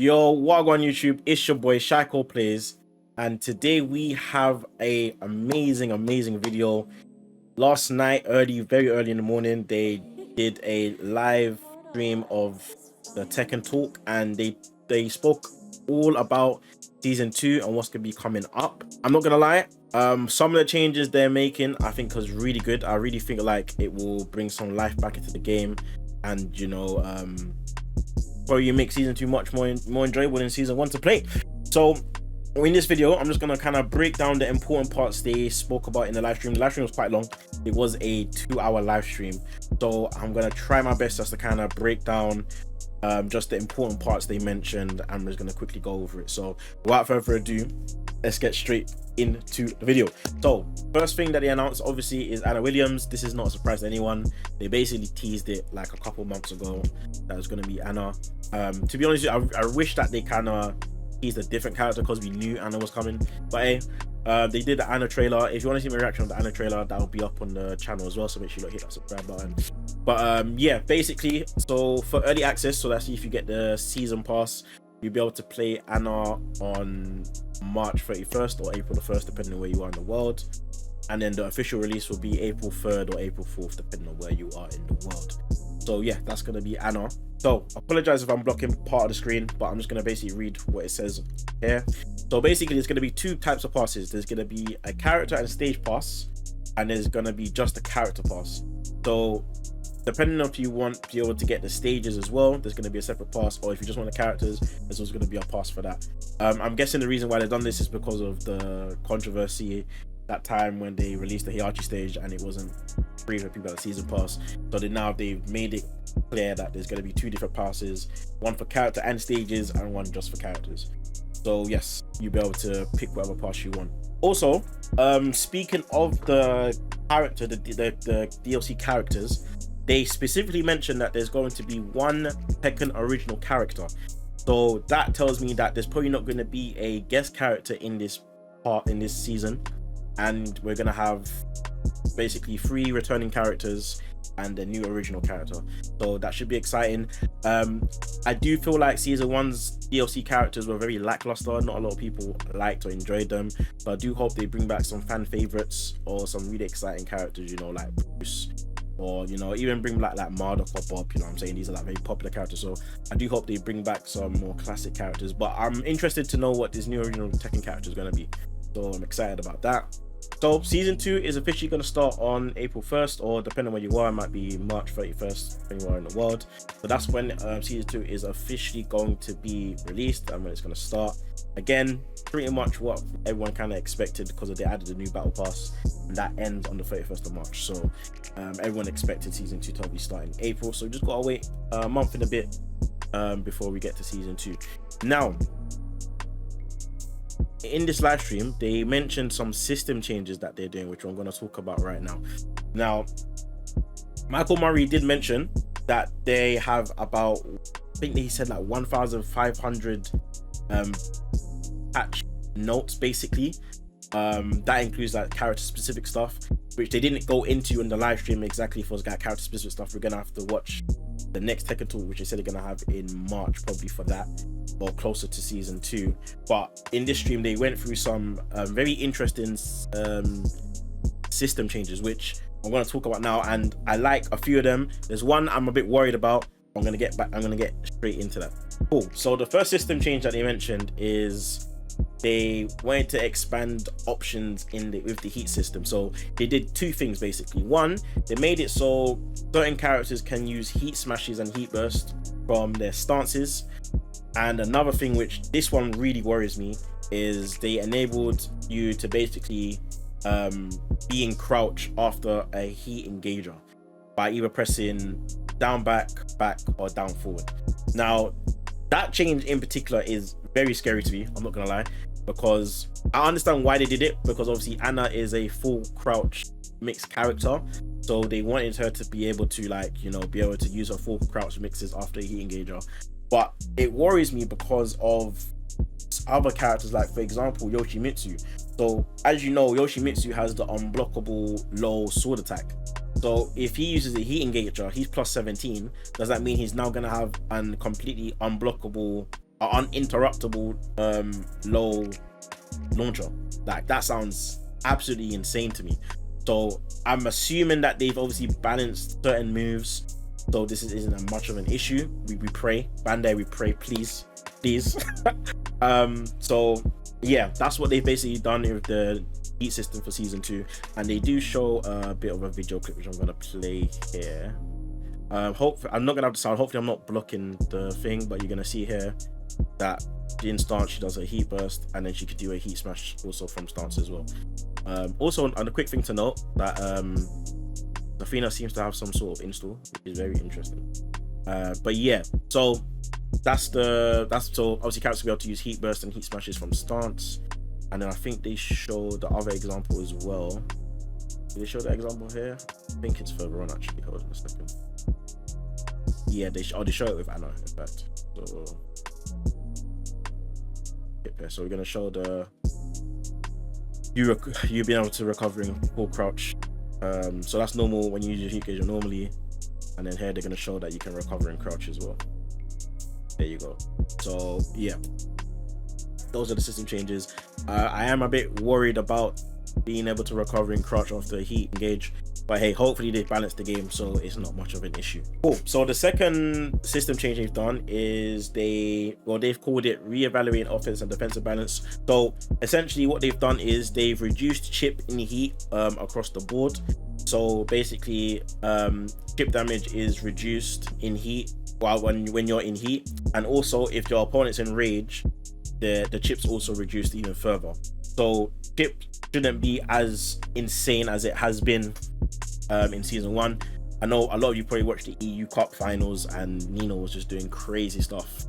Yo, what on YouTube? It's your boy Shaiko Plays, and today we have a amazing video. Last night, very early in the morning, they did a live stream of the Tekken talk, and they spoke all about season 2 and what's gonna be coming up. I'm not gonna lie, some of the changes they're making I think was really good. I really think like it will bring some life back into the game, and probably make season 2 much more enjoyable than season 1 to play. So in this video, I'm just gonna kind of break down the important parts they spoke about in the live stream. The live stream was quite long. It was a 2-hour live stream, so I'm gonna try my best just to kind of break down just the important parts they mentioned. I'm just gonna quickly go over it. So without further ado, let's get straight into the video. So first thing that they announced obviously is Anna Williams. This is not a surprise to anyone. They basically teased it like a couple months ago that was going to be Anna. To be honest, I wish that they kind of teased a different character because we knew Anna was coming. But hey, they did the Anna trailer. If you want to see my reaction on the Anna trailer, that will be up on the channel as well, so make sure you hit that subscribe button. But yeah, basically, so for early access, so that's if you get the season pass, you'll be able to play Anna on March 31st or April the 1st, depending on where you are in the world. And then the official release will be April 3rd or April 4th, depending on where you are in the world. So yeah, that's going to be Anna. So apologize if I'm blocking part of the screen, but I'm just going to basically read what it says here. So basically, there's going to be two types of passes. There's going to be a character and stage pass, and there's going to be just a character pass. So depending on if you want to be able to get the stages as well, there's going to be a separate pass, or if you just want the characters, there's also going to be a pass for that. I'm guessing the reason why they've done this is because of the controversy that time when they released the Hiachi stage and it wasn't free for people at the season pass. So they've made it clear that there's going to be two different passes, one for character and stages and one just for characters. So yes, you'll be able to pick whatever pass you want. Also, speaking of the character, the DLC characters, they specifically mentioned that there's going to be one Tekken original character. So that tells me that there's probably not going to be a guest character in this season, and we're going to have basically 3 returning characters and a new original character. So that should be exciting. I do feel like season 1's DLC characters were very lackluster. Not a lot of people liked or enjoyed them. So I do hope they bring back some fan favorites or some really exciting characters, like Bruce, or even bring back like Marduk or Bob. I'm saying these are like very popular characters, so I do hope they bring back some more classic characters. But I'm interested to know what this new original Tekken character is going to be, so I'm excited about that. So season 2 is officially going to start on April 1st, or depending on where you are, it might be March 31st anywhere in the world. So that's when season 2 is officially going to be released and when it's going to start. Again, pretty much what everyone kind of expected, because they added a new battle pass, and that ends on the 31st of March. So everyone expected season 2 to be starting in April, so we just gotta wait a month and a bit before we get to season 2. Now, in this live stream, they mentioned some system changes that they're doing, which I'm going to talk about right now. Now, Michael Murray did mention that they have about, I think he said like 1,500 patch notes basically. That includes like character specific stuff, which they didn't go into in the live stream exactly. For character specific stuff, we're gonna have to watch the next Tekken talk, which they said they're gonna have in March, probably for that, or closer to season 2. But in this stream, they went through some very interesting system changes, which I'm going to talk about now, and I like a few of them. There's one I'm a bit worried about. I'm going to get straight into that. Cool. So the first system change that they mentioned is they wanted to expand options with the heat system. So they did 2 things basically. One, they made it so certain characters can use heat smashes and heat burst from their stances. And another thing, which this one really worries me, is they enabled you to basically be in crouch after a heat engager by either pressing down back, or down forward. Now that change in particular is very scary to me, I'm not gonna lie, because I understand why they did it, because obviously Anna is a full crouch mixed character, so they wanted her to be able to be able to use her full crouch mixes after a heat engager. But it worries me because of other characters, like for example Yoshimitsu. So as you know, Yoshimitsu has the unblockable low sword attack. So if he uses a heat engager, he's plus 17. Does that mean he's now gonna have a completely unblockable uninterruptible low launcher. Like, that sounds absolutely insane to me. So I'm assuming that they've obviously balanced certain moves, so this isn't a much of an issue. We pray, Bandai, we pray, please. So yeah, that's what they've basically done with the heat system for season 2, and they do show a bit of a video clip which I'm gonna play here. Hopefully I'm not gonna have the sound, hopefully I'm not blocking the thing, but you're gonna see here that in stance she does a heat burst, and then she could do a heat smash also from stance as well. Also, on a quick thing to note, that Athena seems to have some sort of install, which is very interesting. But yeah, so that's so obviously characters will be able to use heat burst and heat smashes from stance. And then I think they show the other example as well. Did they show that example here? I think it's further on actually. Hold on a second. Yeah, they show it with Anna, in fact. So we're gonna show the you being able to recover in full crouch. So that's normal when you use your heat gauge normally, and then here they're gonna show that you can recover in crouch as well. There you go. So yeah, those are the system changes. I am a bit worried about being able to recover in crouch after heat engage, but hey, hopefully they balance the game so it's not much of an issue. Cool. So the second system change they've done is they've called it reevaluate offense and defensive balance. So essentially what they've done is they've reduced chip in heat across the board. So basically chip damage is reduced in heat while when you're in heat, and also if your opponent's in rage, the chips also reduced even further. So chip shouldn't be as insane as it has been in season 1. I know a lot of you probably watched the EU Cup finals, and Nino was just doing crazy stuff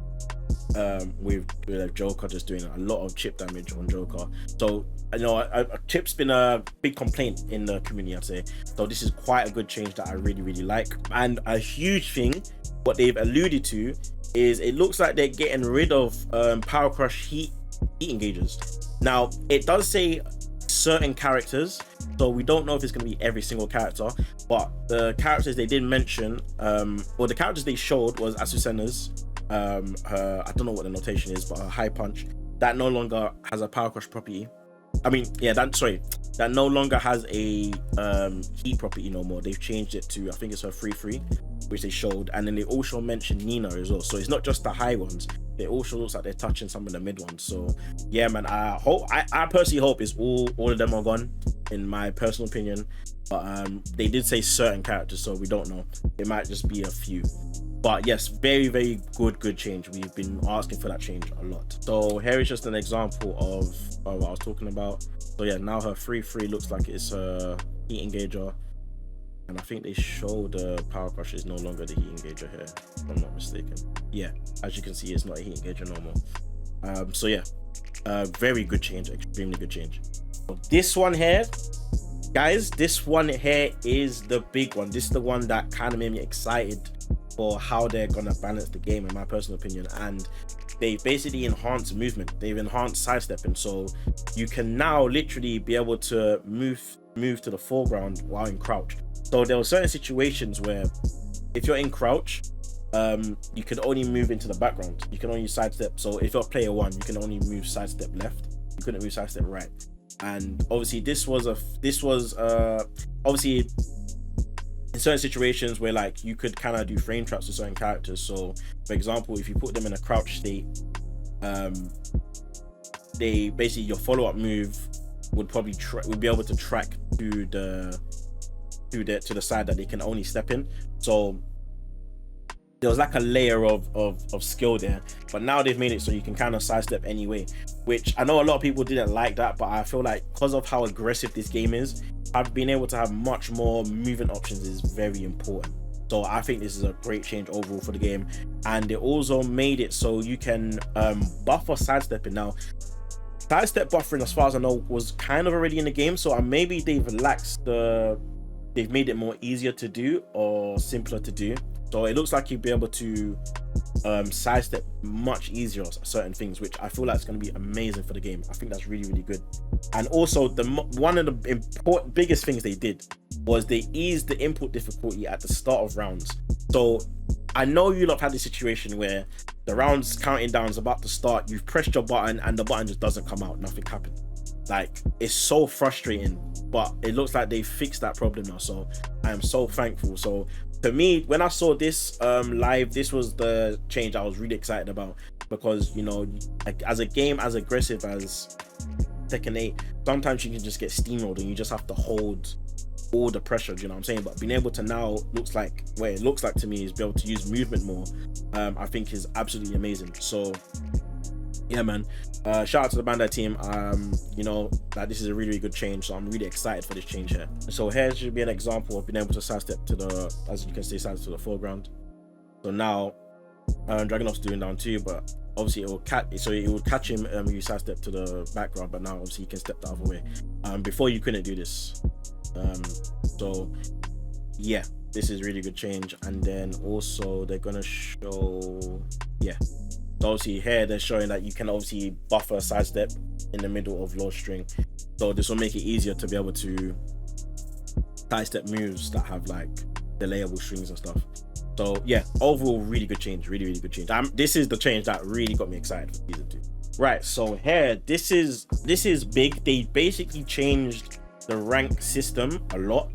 with Joker, just doing a lot of chip damage on Joker. So you know, chip's been a big complaint in the community, I'd say. So this is quite a good change that I really like. And a huge thing, what they've alluded to, is it looks like they're getting rid of Power Crush heat engagers. Now it does say certain characters, so we don't know if it's going to be every single character, but the characters they did mention, or the characters they showed, was Asusena's her, I don't know what the notation is, but her high punch that no longer has a Power Crush property. I mean, yeah, that no longer has a heat property no more. They've changed it to, I think it's her 3-3, which they showed. And then they also mentioned Nina as well. So it's not just the high ones, it also looks like they're touching some of the mid ones. So yeah, man, I personally hope it's all of them are gone, in my personal opinion. But they did say certain characters, so we don't know, it might just be a few. But yes, very good change. We've been asking for that change a lot. So here is just an example of what I was talking about. So yeah, now her 3-3 looks like it's a heat engager, and I think they show the Power Crush is no longer the heat engager here, if I'm not mistaken. Yeah, as you can see, it's not a heat engager no more. So yeah, very good change, extremely good change. So this one here, guys, this one here is the big one. This is the one that kind of made me excited for how they're gonna balance the game, in my personal opinion. And they basically enhanced movement, they've enhanced sidestepping, so you can now literally be able to move to the foreground while in crouch. So there were certain situations where if you're in crouch, you can only move into the background, you can only sidestep. So if you're player 1, you can only move sidestep left, you couldn't move sidestep right. And obviously this was obviously in certain situations where like you could kind of do frame traps with certain characters. So for example, if you put them in a crouch state, they basically, your follow-up move would probably would be able to track to the side that they can only step in. So there was like a layer of skill there, but now they've made it so you can kind of sidestep anyway, which I know a lot of people didn't like that, but I feel like because of how aggressive this game is, I've been able to have much more movement options is very important. So I think this is a great change overall for the game. And they also made it so you can buffer sidestepping. Now sidestep buffering, as far as I know, was kind of already in the game, so maybe they've made it more easier to do or simpler to do. So it looks like you'll be able to sidestep much easier certain things, which I feel like is going to be amazing for the game. I think that's really good. And also one of the biggest things they did was they eased the input difficulty at the start of rounds. So I know you'll have had this situation where the round's counting down, is about to start, you've pressed your button and the button just doesn't come out, nothing happened. Like, it's so frustrating, but it looks like they fixed that problem now, so I am so thankful. So to me, when I saw this live, this was the change I was really excited about, because, you know, like, as a game as aggressive as Tekken 8, sometimes you can just get steamrolled and you just have to hold all the pressure, you know what I'm saying? But being able to now, looks like, where it looks like to me, is be able to use movement more, I think is absolutely amazing. So yeah, man, shout out to the Bandai team. You know, that this is a really, really good change, so I'm really excited for this change here. So here should be an example of being able to sidestep to the, as you can see, sidestep to the foreground. So now Dragunov's doing down too, but obviously it will catch, so it will catch him you sidestep to the background, but now obviously you can step the other way. Before you couldn't do this. So yeah, this is really good change. And then also they're gonna show, yeah, so obviously here they're showing that you can obviously buffer a sidestep in the middle of low string, so this will make it easier to be able to sidestep moves that have like delayable strings and stuff. So yeah, overall really good change, really, really good change. This is the change that really got me excited for season 2. Right, so here, this is big. They basically changed the rank system a lot.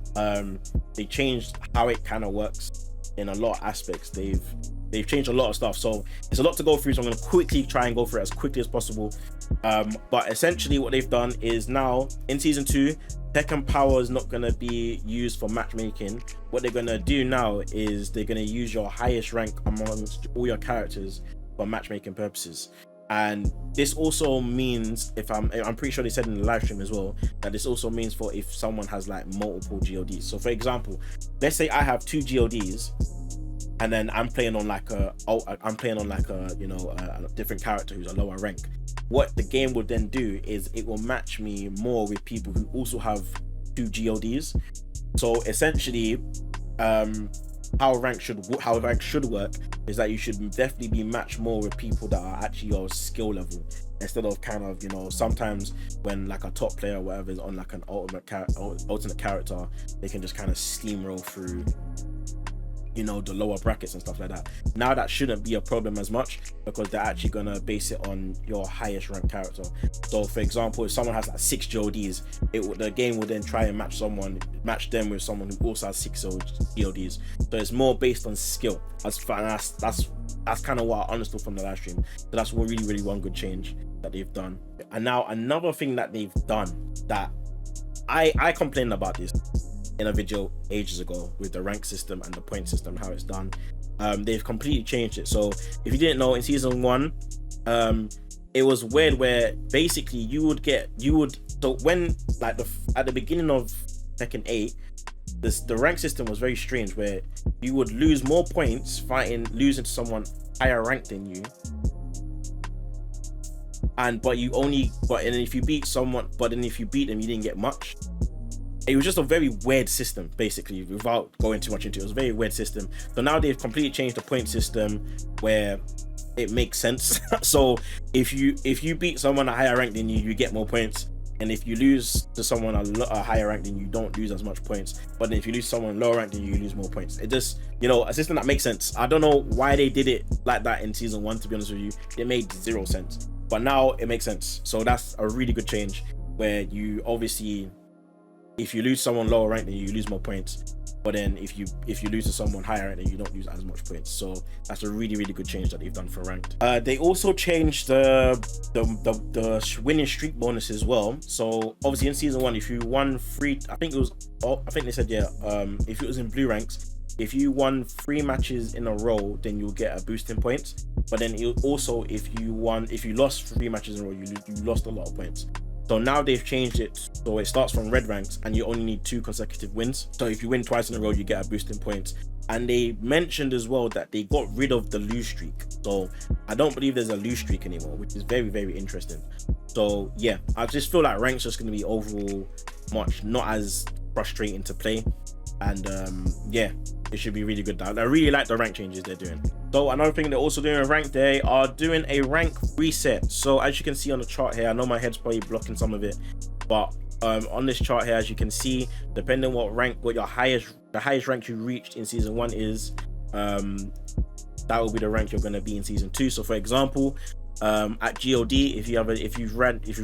They changed how it kind of works in a lot of aspects. They've changed a lot of stuff, so it's a lot to go through, so I'm going to quickly try and go through it as quickly as possible. But essentially what they've done is, now in season 2, Tekken power is not going to be used for matchmaking. What they're going to do now is they're going to use your highest rank amongst all your characters for matchmaking purposes. And this also means, if I'm pretty sure they said in the live stream as well, that this also means for if someone has like multiple GODs. So for example, let's say I have 2 GODs, and then I'm playing on like a you know, a different character who's a lower rank. What the game would then do is it will match me more with people who also have 2 GODs. So essentially, how rank should work is that you should definitely be matched more with people that are actually your skill level, instead of kind of, you know, sometimes when like a top player or whatever is on like an alternate character, they can just kind of steamroll through, you know, the lower brackets and stuff like that. Now that shouldn't be a problem as much, because they're actually gonna base it on your highest ranked character. So for example, if someone has like 6 GODs, the game will then try and match them with someone who also has 6 GODs. So it's more based on skill. That's kind of what I understood from the live stream. So that's really, really one good change that they've done. And now another thing that they've done that I complained about this in a video ages ago with the rank system and the point system, how it's done. They've completely changed it. So if you didn't know, in season 1, it was weird where basically so when like at the beginning of Tekken 8, the rank system was very strange, where you would lose more points losing to someone higher ranked than you, but if you beat them you didn't get much. It was just a very weird system, basically, without going too much into it. It was a very weird system. So now they've completely changed the point system where it makes sense. So if you beat someone a higher rank than you, you get more points. And if you lose to someone a higher rank than you, don't lose as much points. But then if you lose someone lower rank than you lose more points. It just, you know, a system that makes sense. I don't know why they did it like that in season 1, to be honest with you. It made 0 sense. But now it makes sense. So that's a really good change, where you obviously, if you lose someone lower ranked, then you lose more points. But then if you lose to someone higher ranked, then you don't lose as much points. So that's a really, really good change that they've done for ranked. They also changed the winning streak bonus as well. So obviously in season 1, if you won 3, I think they said, yeah, if it was in blue ranks, if you won 3 matches in a row, then you'll get a boost in points. But then also if you lost 3 matches in a row, you lost a lot of points. So now they've changed it, so it starts from red ranks and you only need 2 consecutive wins. So if you win twice in a row, you get a boost in points. And they mentioned as well that they got rid of the lose streak. So I don't believe there's a lose streak anymore, which is very, very interesting. So yeah, I just feel like rank's just going to be overall not as frustrating to play. And yeah, it should be really good. I really like the rank changes they're doing. So another thing they're also doing in rank, they are doing a rank reset. So as you can see on the chart here, I know my head's probably blocking some of it, but on this chart here, as you can see, depending on the highest rank you reached in season 1 is, that will be the rank you're going to be in season 2. So for example, at God, if you've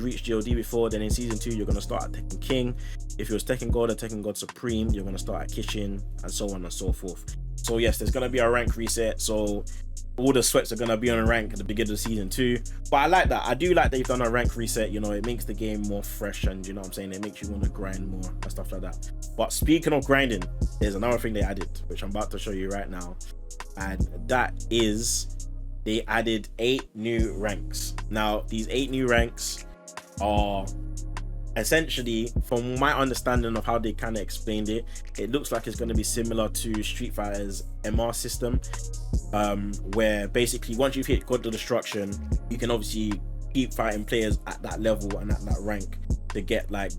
reached God before, then in season 2 you're going to start at Tekken King. If it was Tekken God or Tekken God Supreme, you're going to start at Kitchen, and so on and so forth. So yes, there's going to be a rank reset, so all the sweats are going to be on rank at the beginning of season 2. But I like that. I do like they've done a rank reset. You know, it makes the game more fresh, and you know what I'm saying, it makes you want to grind more and stuff like that. But speaking of grinding, there's another thing they added, which I'm about to show you right now, and that is they added 8 new ranks. Now these 8 new ranks are essentially, from my understanding of how they kind of explained it, it looks like it's going to be similar to Street Fighter's MR system, where basically once you've hit God of Destruction, you can obviously keep fighting players at that level and at that rank to get like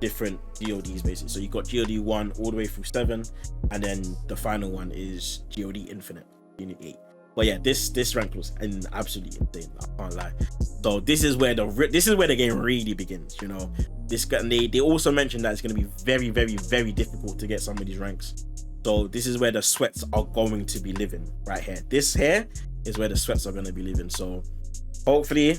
different GODs basically. So you got GOD 1 all the way through 7, and then the final one is GOD Infinite, Unit 8. But yeah, this rank was absolutely insane. I can't lie. So this is where the game really begins. You know, they also mentioned that it's going to be very, very, very difficult to get some of these ranks. So this is where the sweats are going to be living right here. This here is where the sweats are going to be living. So hopefully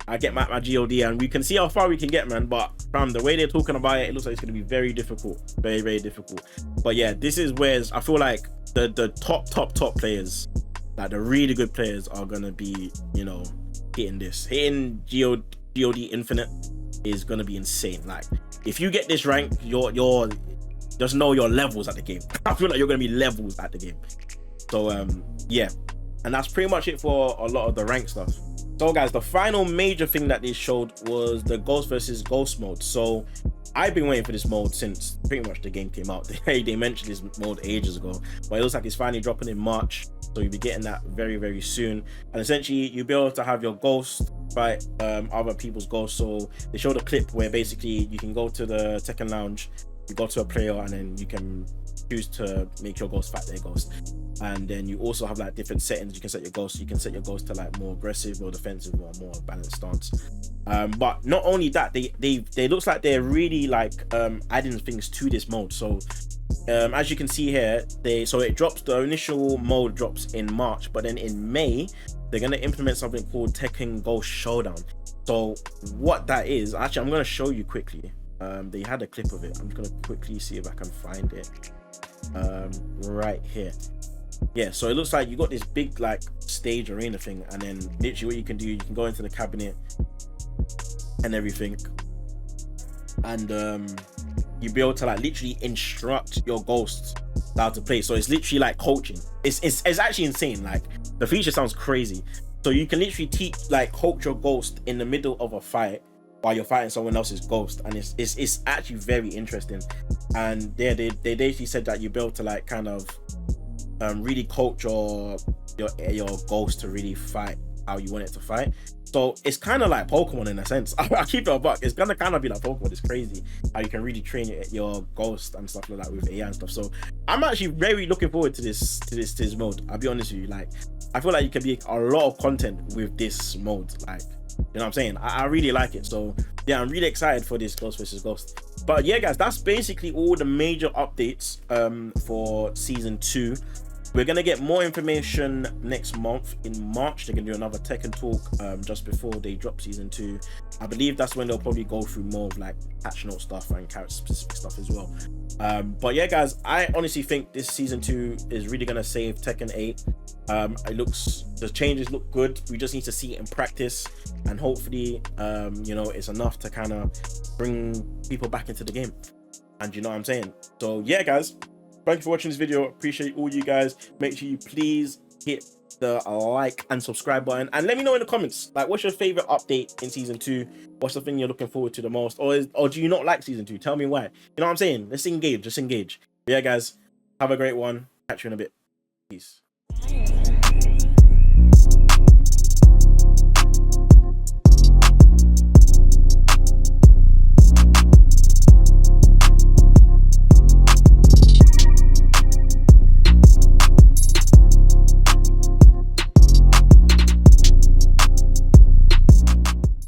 I get my God, and we can see how far we can get, man. But from the way they're talking about it, it looks like it's going to be very difficult, very, very difficult. But yeah, this is where I feel like the top players, like the really good players, are gonna be, you know, hitting God Infinite is gonna be insane. Like if you get this rank, you're just know your levels at the game. I feel like you're gonna be levels at the game. So yeah, and that's pretty much it for a lot of the rank stuff. So guys, the final major thing that they showed was the Ghost versus Ghost mode. So I've been waiting for this mode since pretty much the game came out. They mentioned this mode ages ago, but it looks like it's finally dropping in March. So you'll be getting that very, very soon. And essentially you'll be able to have your ghost fight other people's ghosts. So they showed a clip where basically you can go to the Tekken Lounge, you go to a player, and then you can choose to make your ghost fight their ghost. And then you also have like different settings you can set your ghost. You can set your ghost to like more aggressive or defensive or more balanced stance. But not only that, they looks like they're really like adding things to this mode. So as you can see here, the initial mode drops in March, but then in May they're going to implement something called Tekken Ghost Showdown. So what that is, actually I'm going to show you quickly. They had a clip of it. I'm just going to quickly see if I can find it right here. Yeah, so it looks like you got this big like stage arena thing, and then literally what you can do, you can go into the cabinet and everything, and you'll be able to like literally instruct your ghosts how to play. So it's literally like coaching. It's actually insane. Like the feature sounds crazy. So you can literally coach your ghost in the middle of a fight while you're fighting someone else's ghost, and it's actually very interesting. And yeah, they basically said that you'll be able to like kind of really coach your ghost to really fight how you want it to fight. So it's kind of like Pokemon in a sense. I keep it a buck. It's gonna kind of be like Pokemon. It's crazy how you can really train your ghost and stuff like that with AI and stuff. So I'm actually very looking forward to this mode. I'll be honest with you. Like I feel like you can make a lot of content with this mode. Like, you know what I'm saying? I really like it. So yeah, I'm really excited for this Ghost versus Ghost. But yeah, guys, that's basically all the major updates for season 2. We're gonna get more information next month in March. They're gonna do another Tekken talk just before they drop season 2. I believe that's when they'll probably go through more of like patch note stuff and character specific stuff as well. But yeah, guys, I honestly think this season 2 is really gonna save Tekken 8. The changes look good. We just need to see it in practice, and hopefully you know, it's enough to kind of bring people back into the game. And you know what I'm saying? So yeah, guys, thank you for watching this video. Appreciate all you guys. Make sure you please hit the like and subscribe button, and let me know in the comments, like, what's your favorite update in season 2? What's the thing you're looking forward to the most, or do you not like season 2? Tell me why. You know what I'm saying? Let's engage. Just engage. But yeah, guys, have a great one. Catch you in a bit. Peace.